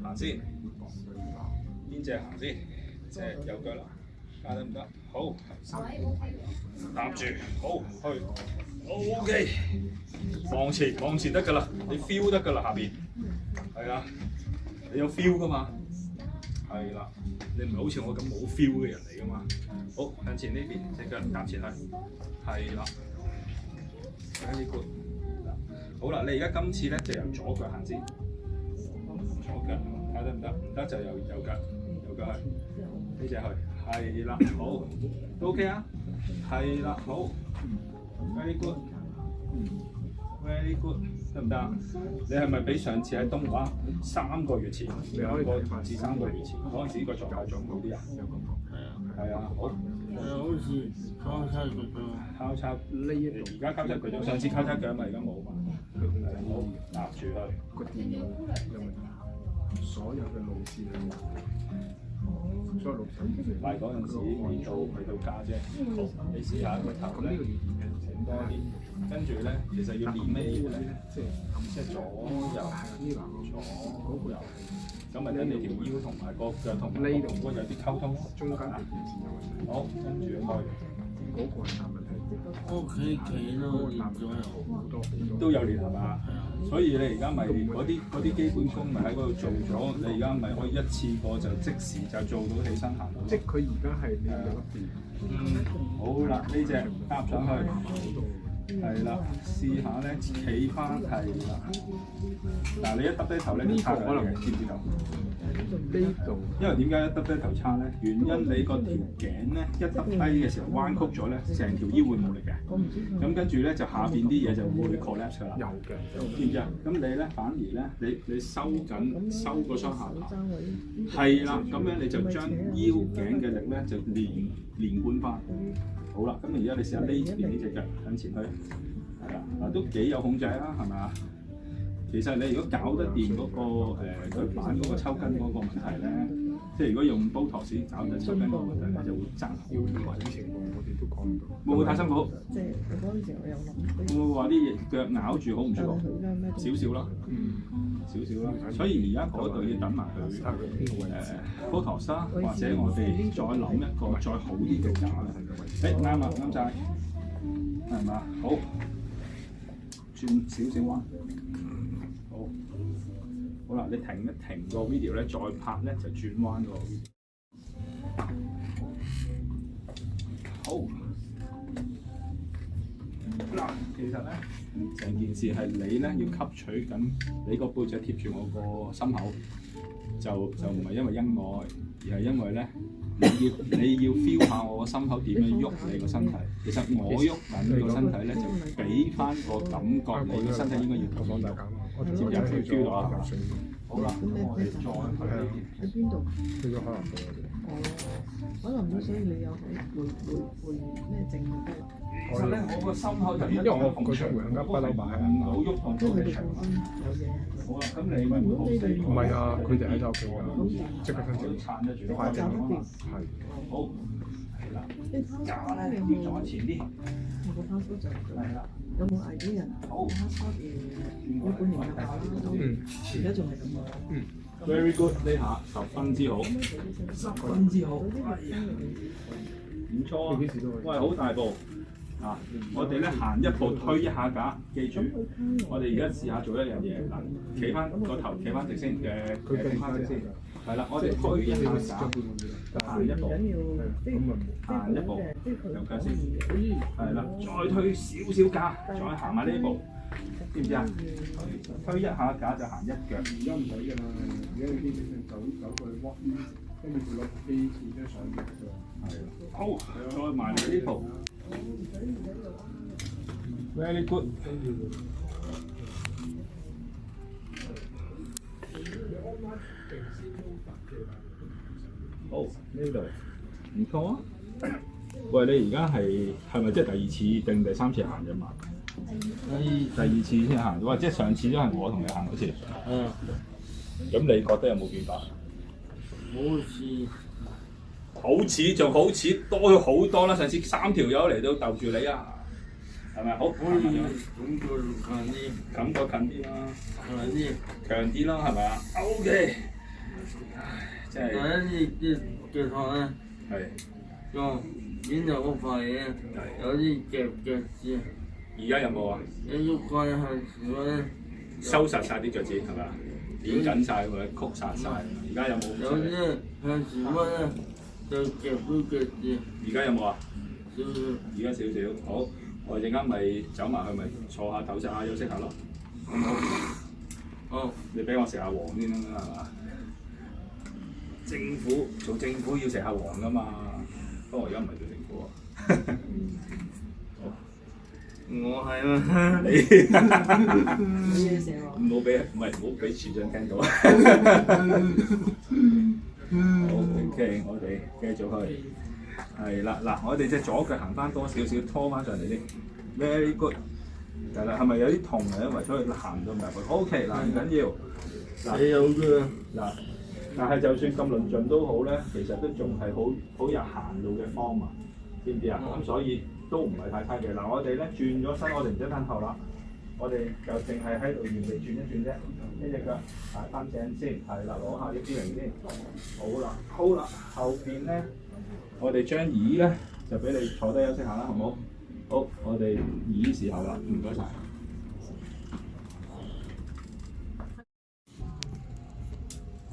行先，邊隻行先？隻右腳啦，加得唔得？好，搭住，好去 ，OK，往前得㗎啦，你 feel 得㗎啦，下邊係啦，你有 feel 㗎嘛？係啦，你唔係好似我咁冇 feel 嘅人嚟㗎嘛？好，向前呢邊，隻腳搭前去，係啦，very good。好啦，你而家今次咧就由左腳行先，左腳睇下得唔得？唔得就由右腳去，呢隻去，係啦，好，都 OK 啊，係啦，好 ，very good，very good， 得唔得？你係咪比上次喺東華3個月前2個至3個月前嗰陣時呢個狀態仲好啲啊？係啊，好。好似交叉呢一度，而家交叉腳咗，上次交叉腳嘛，而家冇嘛。好，搭住佢。個電腦因為所有嘅路線係所有路線嚟嗰陣時未到加啫。好，你試下個頭咧整多啲，跟住咧其實要練咩嘢咧？即係左右左右。咁咪等你條腰同埋個腳同埋個骨有啲溝通，中間條電線有問題。好，跟住去嗰個係大問題。我企都練咗好多都有練係嘛？所以你而家咪嗰啲基本功咪喺嗰度做咗，你而家咪可以一次過就即時就做到起身行到。即係佢而家係你有一邊。好啦，呢隻搭上去。係啦，試下咧，企翻係啦。嗱，你一耷低頭咧，就差可能知唔知道？呢度，因為點解一耷低頭差咧？原因你個條頸咧一耷低嘅時候彎曲咗咧，成條腰會冇力嘅。咁跟住咧就下邊啲嘢就會 collapse 㗎啦。右嘅，知唔知啊？咁你咧反而咧，你收個雙下巴。係啦，咁樣你就將腰頸嘅力咧就連貫翻。好啦，咁而家你試下練呢隻腳向前去，係啦，嗱都幾有控制啦，係咪啊？其實你如果搞得掂嗰個腳板嗰個抽筋嗰個問題咧，即係如果用煲托士搞得抽筋嗰個問題咧，就會爭要埋啲情況，我哋都講到。會唔會太辛苦？即係嗰陣時我有諗，會唔會話啲腳咬住好唔舒服？少少啦，少少啦。所以而家嗰度要等埋佢煲托士啦，或者我哋再諗一個再好啲嘅架啦。啱啊，啱晒，係嘛？好，轉少少彎。好啦，你停一停個 video 咧，再拍咧就轉彎個 video。好，嗱，其實咧成件事係你咧要吸取緊你個背脊貼住我個心口，就唔係因為恩愛，而係因為咧你要 feel 下我個心口點樣喐你個身體。其實我喐緊個身體咧，就俾翻個感覺你個身體應該要咁樣喐。接入去 feel 到啊！好啦，咁我哋再喺邊度？去咗海南島嗰啲。可能都所以你有會咩症就得啦。其實咧，我個心口就因為我個出門更加不嬲擺唔好喐動到你長。有嘢。好啦，咁你咪唔好死。唔係啊，佢哋喺屋企㗎，即刻申請。撐得住，快啲係。好，係啦。架咧要再前啲。我個 passport 就係啦。有冇嗌啲人？好。要半年有效啦。而家仲係咁啊。Very good， 呢下10分之好，10分之好，唔錯啊！喂，好大步啊！我哋咧行一步推一下架，記住，我哋而家試下做一樣嘢嗱，企翻個頭，企翻直先嘅，企翻直先，係啦，我哋推一下架，行一步，行一步，右腳先，係啦，再推少少架，再行埋呢步。知唔知啊？推一下架就行一腳。而家唔使㗎啦，而家你基本上走過去 walk in，跟住佢攞機器咧上嘅啫。係。好，再埋嚟呢步。Very good。好，呢度唔錯啊！喂，你而家係咪即係第2次定第3次行啫嘛？第2次先行，或者上次都係我同你行嗰次。咁你覺得有冇變化？好似就好似多咗好多啦！上次3條友嚟到逗住你啊！係咪？好，可以咁做近啲，感覺近啲啦，近啲。強啲啦，係咪啊？OK，即係第一隻腳咧，係個邊有嗰塊嘢，有啲夾趾，而家有冇啊？有啲怪向前咧，收實晒啲腳趾係咪啊？點緊晒或者曲實晒，而家有冇？有啲向前屈咧，就夾到腳趾，而家有冇啊？少少。而家少少，好，我陣間咪走埋去咪坐下唞息下休息下咯，好唔好？好，你俾我食下黃先啦，係嘛？政府做政府要食下黃噶嘛，不過我而家唔係做政府喎。我係啊，你冇嘢食喎。唔好俾處長聽到。好 OK，我哋繼續去。係啦，嗱，我哋隻左腳行翻多少少，拖翻上嚟啲。Very good。係啦，係咪有啲痛啊？因為所以行到唔入去。OK，嗱，唔緊要。你有嘅。嗱，但係就算咁論盡都好咧，其實都仲係好有行路嘅方啊，知唔知啊？咁所以都唔係太差嘅。嗱，我哋咧轉咗身，我哋唔使褪後啦，我哋就淨係喺度原地轉一轉啫，一隻腳擺翻正先，係啦，攞下啲支零先，好啦，好啦，後邊咧，我哋將椅咧就俾你坐低休息下啦，好唔好？好，我哋椅時候啦，唔該晒。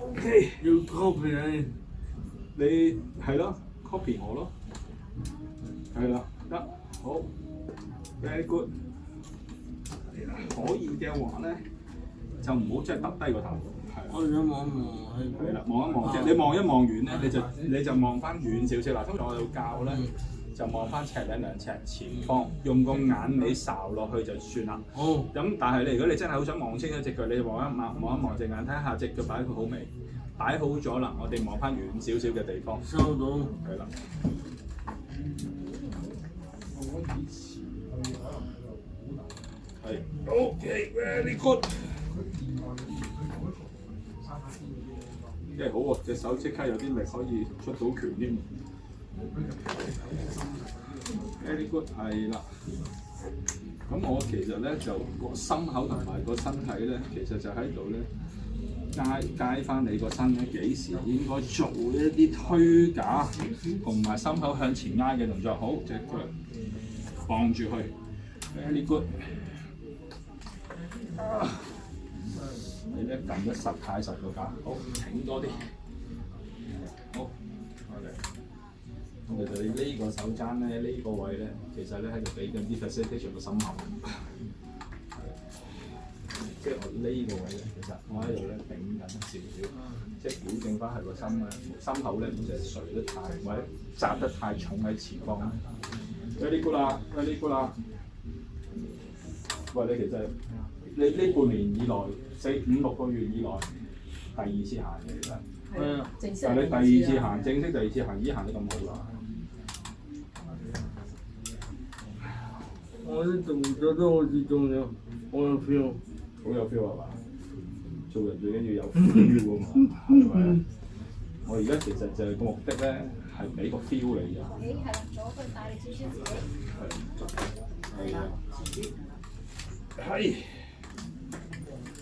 OK，要 copy 你。你係咯 ，copy 我咯，係啦，得，好 ，very good，係啦，可以嘅話咧，就唔好真係揼低個頭，係啦，我想望一望係啦，望一望啫，你望一望遠咧，你就望翻遠少少啦。通常我哋教咧，就望翻尺零兩尺前方，用個眼尾睄落去就算啦。好。咁但係你如果你真係好想望清楚隻腳，你就望一望隻眼，睇下隻腳擺佢好未？擺好咗啦，我哋望翻遠少少嘅地方。收到。係啦。係。OK，very good。好喎，隻手即刻有啲力可以出到拳添。Very good， 係啦。咁我其實咧就個心口同埋個身體咧，其實就喺度咧。街翻你個身咧，幾時應該做一啲推架同埋心口向前挨嘅動作？好，隻腳放住去 ，very good。你咧撳得實太實個架，好，挺多啲。好，我哋就呢個手踭咧，呢個位咧，其實咧喺度俾緊啲 facilitation 個心口。即係我呢個位咧，其實我喺度咧頂緊少少，即係矯正翻係個心咧，心口咧唔就係垂得太或者扎得太重喺前方。Very good 啦，very good 啦。喂，你其實你呢半年以內4、5、6個月以內第二次行嘅其實，係啊，但係你第二次行正式第二次行已經行得咁好啦。我啲動作都好似中咗，好有 feel。好有 feel 係嘛？做人最緊要有 feel 㗎嘛，係咪？我而家其實就係個目的咧，係俾個 feel 你㗎。係啦，左腳大力少少自己。係啊。係。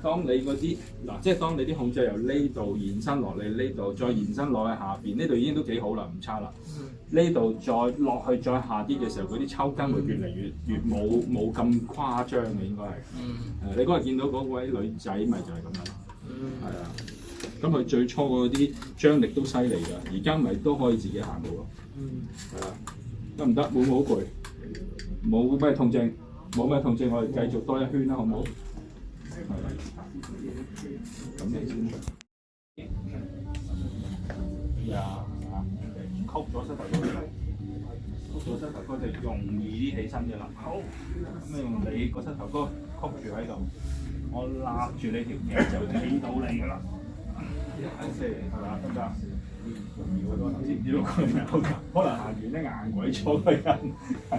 當你嗰啲即係當你啲控制由呢度延伸落嚟呢度，再延伸落去下邊，呢度已經都幾好啦，唔差啦。呢度再落去再下啲嘅時候，嗰啲抽筋會越嚟越冇咁誇張嘅應該係。你嗰日見到嗰位女仔咪就係咁樣咯。係啊。咁佢最初嗰啲張力都犀利㗎，而家咪都可以自己行到咯。係啊。得唔得？會唔會好攰？冇咩痛症，冇咩痛症，我哋繼續多一圈啦，好唔好？咁你先。呀，曲咗膝頭哥出嚟，曲咗膝頭哥就容易啲起身嘅啦。好，咁你用你個膝頭哥曲住喺度，我揦住你條頸就企到你㗎啦。係嘛？得唔得？搖嗰頭先，搖嗰人可能行完咧硬鬼咗個人。係，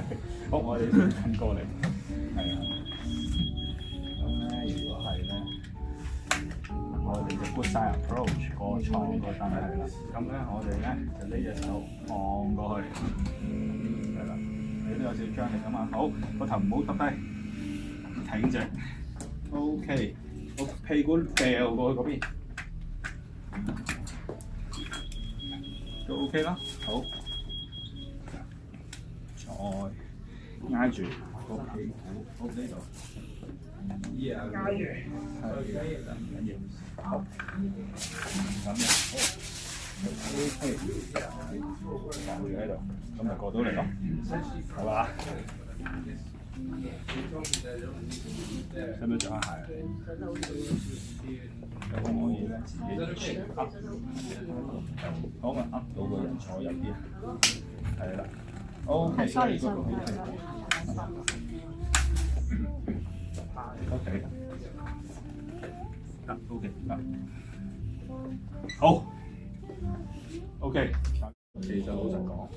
好，我哋近過嚟。係啊。我哋就 good side approach 過床個凳係啦，咁咧我哋咧就呢隻手放過去，係啦，呢你都有少少張力啊嘛。好，個頭唔好耷低，挺直。OK， 個屁股掉過去嗰邊，都 OK 啦。好，再挨住個屁股，好呢度。挨住，係唔緊要。好，咁樣好 OK， 放住喺度，咁就過到嚟咯，係嘛？使唔使着下鞋？咁可以咧，自己噏，好啊，噏到個人坐入啲，係啦。OK， sorry， OK， 得 OK 得，好 OK。其實老實講，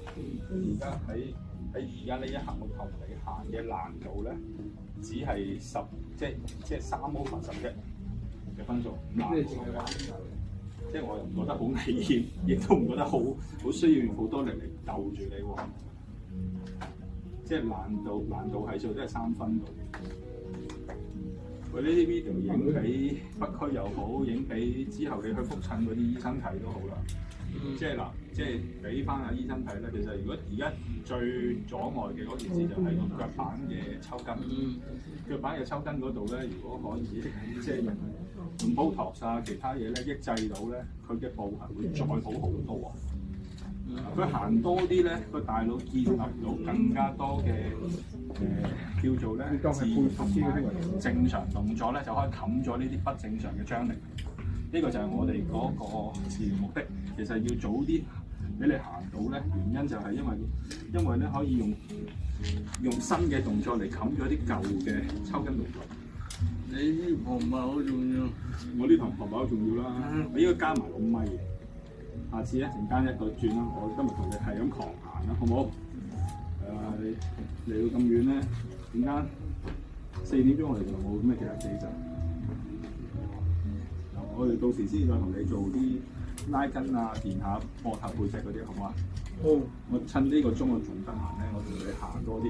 而家喺而家呢一刻，我同你行嘅難度咧，只係即係3/10嘅分數，難度即係我又唔覺得好危險，亦都唔覺得好需要用好多力嚟鬥住你喎。即係難度係數都係3分度。佢呢啲 video 影俾北區又好，影俾之後你去覆診嗰啲醫生睇都好啦。即係嗱，即係俾翻阿醫生睇咧。其實如果而家最阻礙嘅嗰件事就係個腳板嘅抽筋。腳板嘅抽筋嗰度咧，如果可以即係用Botox啊其他嘢咧抑制到咧，佢嘅步行會再好好多啊！佢行多啲咧，個大腦建立到更加多嘅叫做咧自然同埋正常動作咧，就可以冚咗呢啲不正常嘅張力。呢個就係我哋嗰個治療目的。其實要早啲俾你行到咧，原因就係因為咧可以用新嘅動作嚟冚咗啲舊嘅抽筋動作。你呢旁白好重要。我呢堂旁白好重要啦，我應該加埋個咪嘅。下次一陣間一個轉啦，我今日同你係咁狂行啦，好唔好？你嚟到咁遠咧，陣間4點鐘我哋就冇咩其他機制。我哋到時先再同你做啲拉筋啊、練下膊頭背脊嗰啲，好唔好啊？好。我趁呢個鐘我仲得閒咧，我同你行多啲。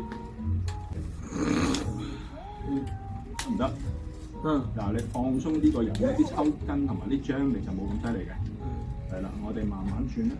得唔得？嗱，你放鬆呢個人咧，啲抽筋同埋啲張力就冇咁犀利嘅。係啦，我哋慢慢轉啦。